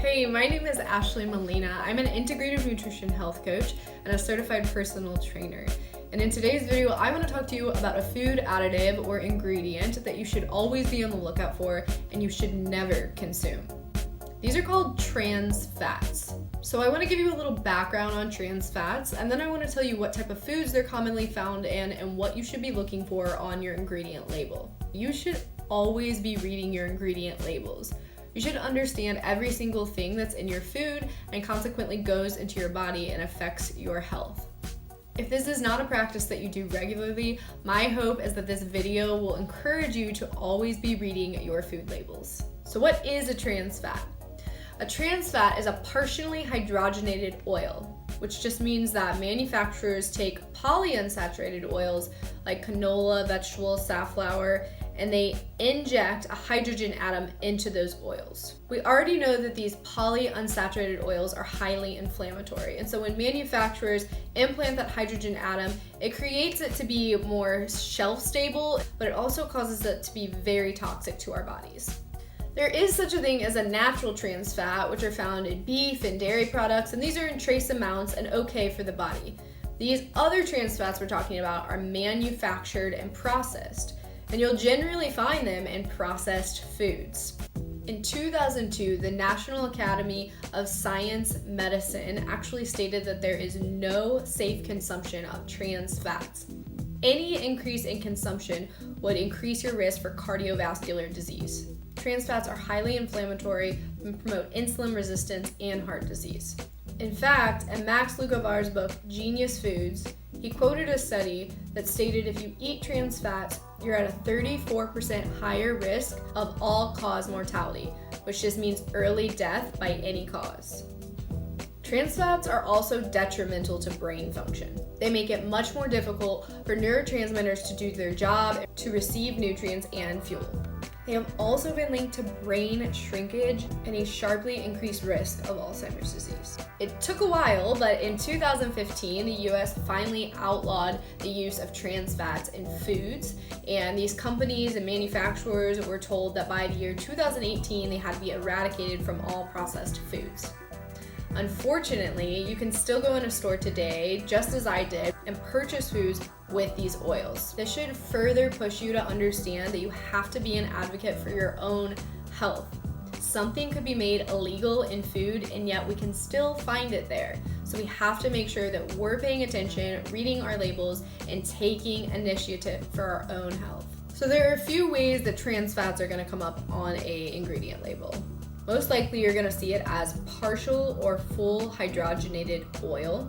Hey, my name is Ashley Molina. I'm an integrative nutrition health coach and a certified personal trainer. And in today's video, I want to talk to you about a food additive or ingredient that you should always be on the lookout for and you should never consume. These are called trans fats. So I want to give you a little background on trans fats, and then I want to tell you what type of foods they're commonly found in and what you should be looking for on your ingredient label. You should always be reading your ingredient labels. You should understand every single thing that's in your food and consequently goes into your body and affects your health. If this is not a practice that you do regularly, my hope is that this video will encourage you to always be reading your food labels. So what is a trans fat? A trans fat is a partially hydrogenated oil, which just means that manufacturers take polyunsaturated oils like canola, vegetable, safflower, and they inject a hydrogen atom into those oils. We already know that these polyunsaturated oils are highly inflammatory, and so when manufacturers implant that hydrogen atom, it creates it to be more shelf stable, but it also causes it to be very toxic to our bodies. There is such a thing as a natural trans fat, which are found in beef and dairy products, and these are in trace amounts and okay for the body. These other trans fats we're talking about are manufactured and processed, and you'll generally find them in processed foods. In 2002, the National Academy of Science Medicine actually stated that there is no safe consumption of trans fats. Any increase in consumption would increase your risk for cardiovascular disease. Trans fats are highly inflammatory and promote insulin resistance and heart disease. In fact, in Max Lukavár's book, Genius Foods, he quoted a study that stated if you eat trans fats, you're at a 34% higher risk of all-cause mortality, which just means early death by any cause. Trans fats are also detrimental to brain function. They make it much more difficult for neurotransmitters to do their job, to receive nutrients and fuel. They have also been linked to brain shrinkage and a sharply increased risk of Alzheimer's disease. It took a while, but in 2015, the US finally outlawed the use of trans fats in foods, and these companies and manufacturers were told that by the year 2018, they had to be eradicated from all processed foods. Unfortunately, you can still go in a store today, just as I did, and purchase foods with these oils. This should further push you to understand that you have to be an advocate for your own health. Something could be made illegal in food, and yet we can still find it there. So we have to make sure that we're paying attention, reading our labels, and taking initiative for our own health. So there are a few ways that trans fats are going to come up on an ingredient label. Most likely you're going to see it as partial or full hydrogenated oil.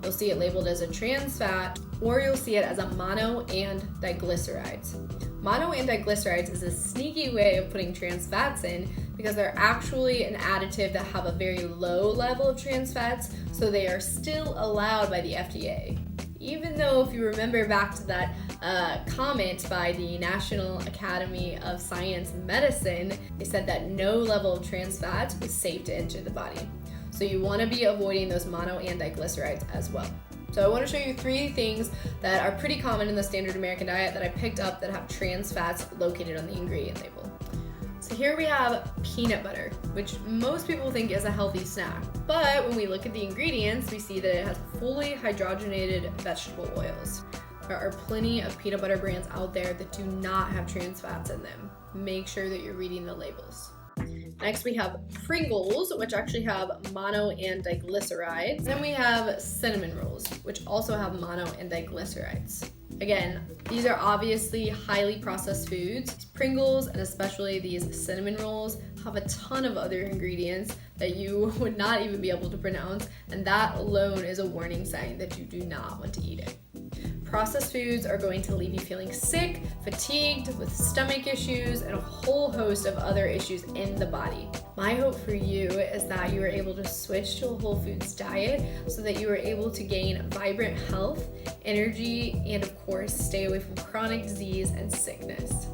You'll see it labeled as a trans fat, or you'll see it as a mono and diglycerides. Mono and diglycerides is a sneaky way of putting trans fats in because they're actually an additive that have a very low level of trans fats, so they are still allowed by the FDA. Even though, if you remember back to that comment by the National Academy of Science Medicine, they said that no level of trans fats was safe to enter the body. So you want to be avoiding those mono and diglycerides as well. So I want to show you 3 things that are pretty common in the standard American diet that I picked up that have trans fats located on the ingredient label. So here we have peanut butter, which most people think is a healthy snack. But when we look at the ingredients, we see that it has fully hydrogenated vegetable oils. There are plenty of peanut butter brands out there that do not have trans fats in them. Make sure that you're reading the labels. Next, we have Pringles, which actually have mono and diglycerides. Then we have cinnamon rolls, which also have mono and diglycerides. Again, these are obviously highly processed foods. Pringles, and especially these cinnamon rolls, have a ton of other ingredients that you would not even be able to pronounce, and that alone is a warning sign that you do not want to eat it. Processed foods are going to leave you feeling sick, fatigued, with stomach issues, and a whole host of other issues in the body. My hope for you is that you are able to switch to a whole foods diet so that you are able to gain vibrant health, energy, and of course, stay away from chronic disease and sickness.